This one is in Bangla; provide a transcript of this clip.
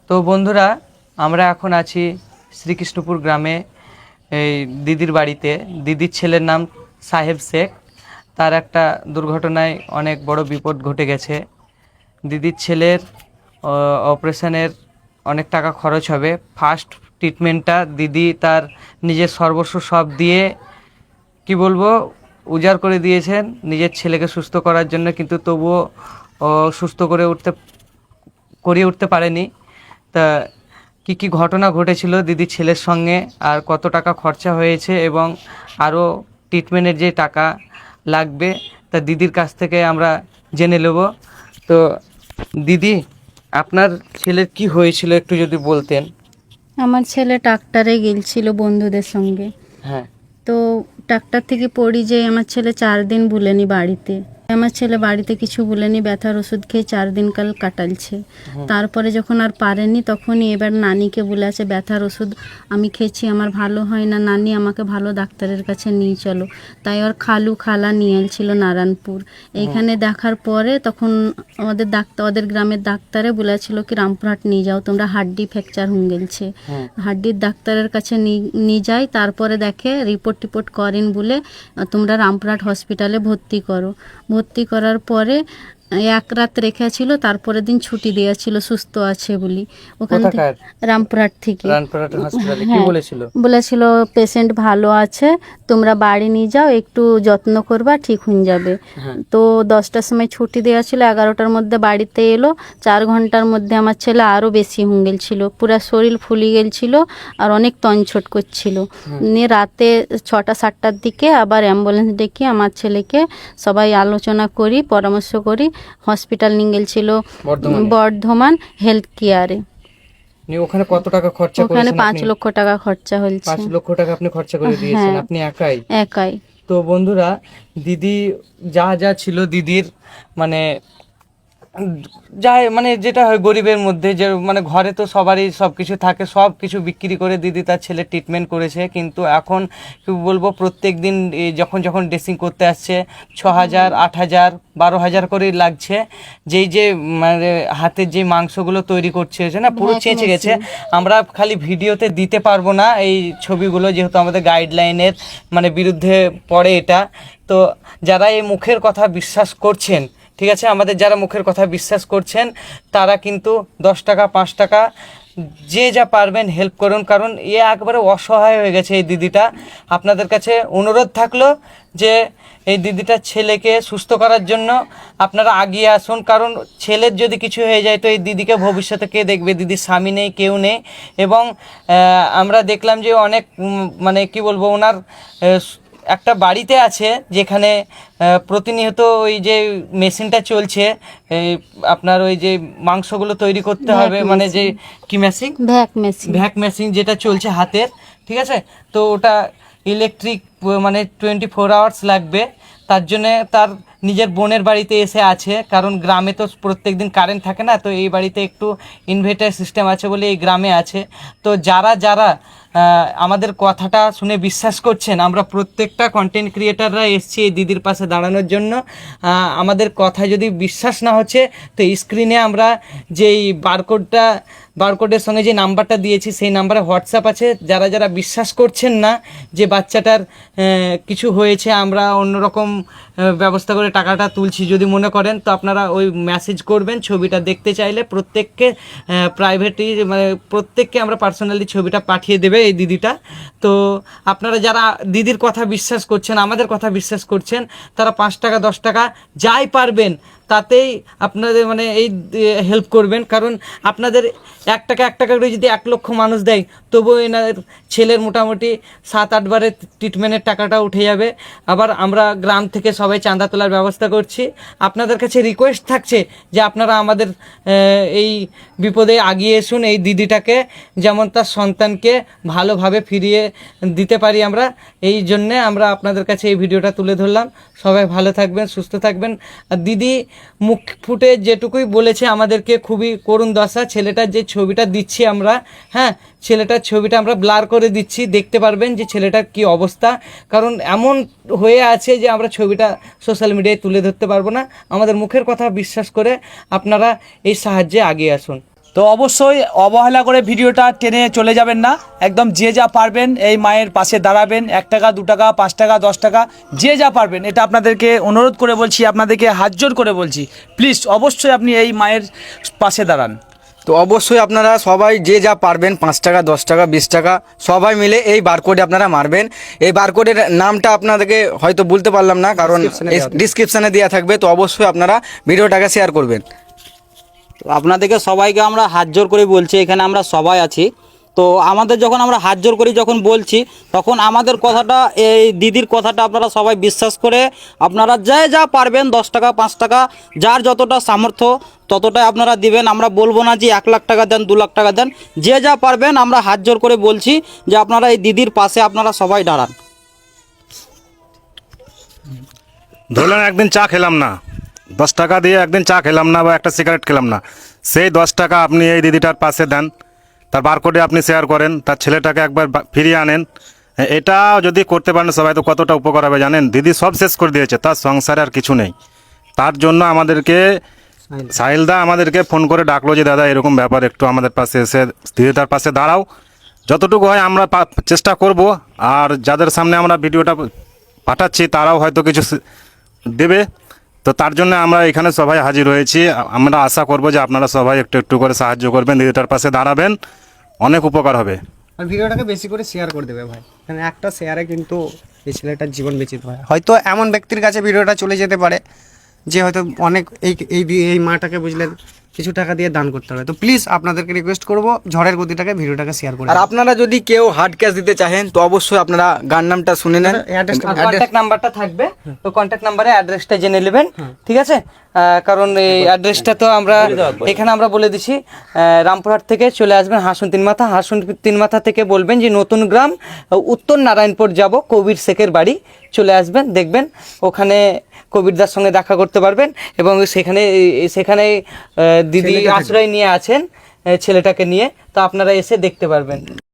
তো বন্ধুরা, আমরা এখন আছি শ্রীকৃষ্ণপুর গ্রামে এই দিদির বাড়িতে। দিদির ছেলের নাম সাহেব শেখ। তার একটা দুর্ঘটনায় অনেক বড় বিপদ ঘটে গেছে। দিদির ছেলের অপারেশনের অনেক টাকা খরচ হবে। ফার্স্ট ট্রিটমেন্টটা দিদি তার নিজের সর্বস্ব সব দিয়ে কি বলবো উজাড় করে দিয়েছেন নিজের ছেলেকে সুস্থ করার জন্য, কিন্তু তবুও সুস্থ করিয়ে উঠতে পারেনি। তা কি কি ঘটনা ঘটেছিল দিদির ছেলের সঙ্গে, আর কত টাকা খরচা হয়েছে, এবং আরও ট্রিটমেন্টের যে টাকা লাগবে, তা দিদির কাছ থেকে আমরা জেনে নেব। তো দিদি, আপনার ছেলের কি হয়েছিল একটু যদি বলতেন। আমার ছেলে ট্রাক্টরে গেছিল বন্ধুদের সঙ্গে। হ্যাঁ। তো ট্রাক্টর থেকে পড়ি যে আমার ছেলে 4 দিন ভুলেনি বাড়িতে। আমার ছেলে বাড়িতে কিছু বলেনি, ব্যথার ওষুধ খেয়ে 4 দিন কাল কাটালছে। তারপরে যখন আর পারেনি তখনই এবার নানিকে বলেছে ব্যথার ওষুধ আমি খেয়েছি, আমার ভালো হয় না, নানি আমাকে ভালো ডাক্তারের কাছে নিয়ে চলো। তাই ওর খালা নিয়ে এলছিল নারায়ণপুর। এইখানে দেখার পরে তখন ওদের গ্রামের ডাক্তারে বলেছিল কি রামপুরহাট নিয়ে যাও, তোমরা হাড্ডি ফ্র্যাকচার হয়ে গেছে। হাড্ডির ডাক্তারের কাছে নিয়ে যাই, তারপরে দেখে রিপোর্ট করেন বলে তোমরা রামপুরহাট হসপিটালে ভর্তি করার পরে 1 রাত রেখেছিল, তারপরের দিন ছুটি দিয়েছিল সুস্থ আছে বলি। ওখান থেকে রামপুরহাট থেকে বলেছিল পেশেন্ট ভালো আছে, তোমরা বাড়ি নিয়ে যাও, একটু যত্ন করবা, ঠিক হয়ে যাবে। তো 10টার সময় ছুটি দেওয়া ছিল, 11টার মধ্যে বাড়িতে এলো। 4 ঘন্টার মধ্যে আমার ছেলে আরও বেশি হয়ে গেছিল, পুরো শরীর ফুলে গেছিল আর অনেক তনছট করছিল। নিয়ে রাতে 6টা-7টার দিকে আবার অ্যাম্বুলেন্স ডেকে আমার ছেলেকে সবাই আলোচনা করি, পরামর্শ করি হসপিটাল নিয়ে গেছিল বর্ধমান হেলথ কেয়ারে। ওখানে কত টাকা খরচা করেছেন? ওখানে 5 লক্ষ টাকা খরচা হয়েছে। 5 লক্ষ টাকা আপনি খরচা করে দিয়েছেন? আপনি একাই? তো বন্ধুরা, দিদি যা ছিল দিদির মানে মানে যেটা হয় গরিবের মধ্যে, যে মানে ঘরে তো সবারই সব কিছু থাকে, সব কিছু বিক্রি করে দিদি তার ছেলে ট্রিটমেন্ট করেছে। কিন্তু এখন কি বলবো, প্রত্যেক দিন যখন ড্রেসিং করতে আসছে 6,000, 8,000, 12,000 করে লাগছে। যে মানে হাতের যে মাংসগুলো তৈরি করছে না, পুরো চেঁচে গেছে। আমরা খালি ভিডিওতে দিতে পারবো না এই ছবিগুলো, যেহেতু আমাদের গাইডলাইনের মানে বিরুদ্ধে পড়ে এটা। তো যারা এই মুখের কথা বিশ্বাস করছেন, ঠিক আছে, আমাদের যারা মুখের কথা বিশ্বাস করছেন, তারা কিন্তু 10 টাকা 5 টাকা যে যা পারবেন হেল্প করুন, কারণ একবারে অসহায় হয়ে গেছে এই দিদিটা। আপনাদের কাছে অনুরোধ থাকলো যে এই দিদিটার ছেলেকে সুস্থ করার জন্য আপনারা আগিয়ে আসুন, কারণ ছেলের যদি কিছু হয়ে যায় তো এই দিদিকে ভবিষ্যতে কে দেখবে? দিদির স্বামী নেই, কেউ নেই। এবং আমরা দেখলাম যে অনেক মানে কি বলবো, ওনার একটা বাড়িতে আছে যেখানে প্রতিনিয়ত ওই যে মেশিনটা চলছে, আপনার ওই যে মাংসগুলো তৈরি করতে হবে, মানে যে কি মেশিন, ভ্যাক মেশিন যেটা চলছে হাতের, ঠিক আছে। তো ওটা ইলেকট্রিক মানে 24 আওয়ার্স লাগবে। তার জন্যে তার নিজের বোনের বাড়িতে এসে আছে, কারণ গ্রামে তো প্রত্যেক দিন কারেন্ট থাকে না। তো এই বাড়িতে একটু ইনভার্টার সিস্টেম আছে বলে এই গ্রামে আছে। তো যারা আমাদের কথাটা শুনে বিশ্বাস করছেন, আমরা প্রত্যেকটা কন্টেন্ট ক্রিয়েটাররা এসছি এই দিদির পাশে দাঁড়ানোর জন্য। আমাদের কথা যদি বিশ্বাস না হচ্ছে, তো স্ক্রিনে আমরা যেই বারকোডের সঙ্গে যে নাম্বারটা দিয়েছি, সেই নাম্বারে হোয়াটসঅ্যাপ আছে। যারা বিশ্বাস করছেন না যে বাচ্চাটার কিছু হয়েছে, আমরা অন্যরকম ব্যবস্থা করে টাকাটা তুলছি, যদি মনে করেন, তো আপনারা ওই মেসেজ করবেন। ছবিটা দেখতে চাইলে প্রত্যেককে প্রাইভেটলি মানে প্রত্যেককে আমরা পার্সোনালি ছবিটা পাঠিয়ে দেবে এই দিদিটা। তো আপনারা যারা দিদির কথা বিশ্বাস করছেন, আমাদের কথা বিশ্বাস করছেন, তারা 5 টাকা 10 টাকা যাই পারবেন তাতেই আপনাদের মানে এই হেল্প করবেন, কারণ আপনাদের 1 টাকা করে যদি 1 লক্ষ মানুষ দেয়, তবুও এনাদের ছেলের মোটামুটি 7-8 বারের ট্রিটমেন্টের টাকাটা উঠে যাবে। আবার আমরা গ্রাম থেকে সবাই চাঁদা তোলার ব্যবস্থা করছি। আপনাদের কাছে রিকোয়েস্ট থাকছে যে আপনারা আমাদের এই বিপদে আগিয়ে এসুন, এই দিদিটাকে যেমন তার সন্তানকে ভালোভাবে ফিরিয়ে দিতে পারি আমরা। এই জন্যে আমরা আপনাদের কাছে এই ভিডিওটা তুলে ধরলাম। সবাই ভালো থাকবেন, সুস্থ থাকবেন। আর দিদি মুখ ফুটে যেটুকুই বলেছে আমাদেরকে, খুবই করুণ দশা। ছেলেটার যে ছবিটা দিচ্ছি আমরা, হ্যাঁ, ছেলেটার ছবিটা আমরা ব্লার করে দিচ্ছি, দেখতে পারবেন যে ছেলেটার কি অবস্থা। কারণ এমন হয়ে আছে যে আমরা ছবিটা সোশ্যাল মিডিয়ায় তুলে ধরতে পারবো না। আমাদের মুখের কথা বিশ্বাস করে আপনারা এই সাহায্যে আগিয়ে আসুন। তো অবশ্যই অবহেলা করে ভিডিওটা টেনে চলে যাবেন না, একদম যে যা পারবেন এই মায়ের পাশে দাঁড়াবেন। 1 টাকা 2 টাকা 5 টাকা 10 টাকা যে যা পারবেন, এটা আপনাদেরকে অনুরোধ করে বলছি, আপনাদেরকে হাত জোর করে বলছি, প্লিজ অবশ্যই আপনি এই মায়ের পাশে দাঁড়ান। তো অবশ্যই আপনারা সবাই যে যা পারবেন 5 টাকা 10 টাকা 20 টাকা সবাই মিলে এই বারকোডে আপনারা মারবেন। এই বারকোডের নামটা আপনাদেরকে হয়তো বলতে পারলাম না, কারণ ডিসক্রিপশানে দেওয়া থাকবে। তো অবশ্যই আপনারা ভিডিওটাকে শেয়ার করবেন। তো আপনাদেরকে সবাইকে আমরা হাত জোর করে বলছি, এখানে আমরা সবাই আছি। তো আমাদের যখন আমরা হাত জোর করি যখন বলছি, তখন আমাদের কথাটা, এই দিদির কথাটা আপনারা সবাই বিশ্বাস করে আপনারা যা পারবেন 10 টাকা 5 টাকা যার যতটা সামর্থ্য ততটাই আপনারা দিবেন। আমরা বলবো না যে 1 লাখ টাকা দেন 2 লাখ টাকা দেন, যে যা পারবেন আমরা হাত জোর করে বলছি যে আপনারা এই দিদির পাশে আপনারা সবাই দাঁড়ান। ধরলেন একদিন চা খেলাম না, 10 টাকা দিয়ে একদিন চা খেলাম না বা একটা সিগারেট খেলাম না, সেই 10 টাকা আপনি এই দিদিটার পাশে দেন, তার বারকোডে আপনি শেয়ার করেন, তার ছেলেটাকে একবার ফিরিয়ে আনেন। এটা যদি করতে পারেন সবাই, তো কতটা উপকার হবে জানেন। দিদি সব শেষ করে দিয়েছে, তার সংসারে আর কিছু নেই। তার জন্য আমাদেরকে সাহিলদা আমাদেরকে ফোন করে ডাকলো যে দাদা এরকম ব্যাপার, একটু আমাদের পাশে এসে দিদিটার পাশে দাঁড়াও, যতটুকু হয় আমরা চেষ্টা করব। আর যাদের সামনে আমরা ভিডিওটা পাঠাচ্ছি তারাও হয়তো কিছু দেবে। তো তার জন্য আমরা এখানে সবাই হাজির হয়েছি। আমরা আশা করব যে আপনারা সবাই একটু একটু করে সাহায্য করবেন, দিদিটার পাশে দাঁড়াবেন, অনেক উপকার হবে। আর ভিডিওটাকে বেশি করে শেয়ার করে দেবে ভাই, মানে একটা শেয়ারে কিন্তু এই ছেলেটার জীবন বেঁচে দেওয়া হয়। হয়তো এমন ব্যক্তির কাছে ভিডিওটা চলে যেতে পারে যে হয়তো অনেক এই মাটাকে বুঝলেন কিছু টাকা দিয়ে দান করতে হবে। তো প্লিজ আপনাদেরকে রিকোয়েস্ট করব ঝড়ের গতিটাকে ভিডিওটাকে শেয়ার করে আর আপনারা যদি কেউ হার্ড ক্যাশ দিতে চাহেন তো অবশ্যই আপনারা গান নামটা শুনে নেন, কন্ট্যাক্ট নাম্বারটা থাকবে, তো কন্ট্যাক্ট নাম্বারে অ্যাড্রেসটা জেনে নেবেন, ঠিক আছে? কারণ এই অ্যাড্রেসটা তো আমরা এখানে আমরা বলে দিছি, রামপুরহাট থেকে চলে আসবেন হাসুন তিনমাথা, হাসুন তিনমাথা থেকে বলবেন যে নতুন গ্রাম উত্তর নারায়ণপুর যাব, কবির শেখের বাড়ি, চলে আসবেন, দেখবেন ওখানে কবিরদার সঙ্গে দেখা করতে পারবেন। এবং সেখানে দিদি আশ্রয় নিয়ে আছেন ছেলেটাকে নিয়ে, তো আপনারা এসে দেখতে পারবেন।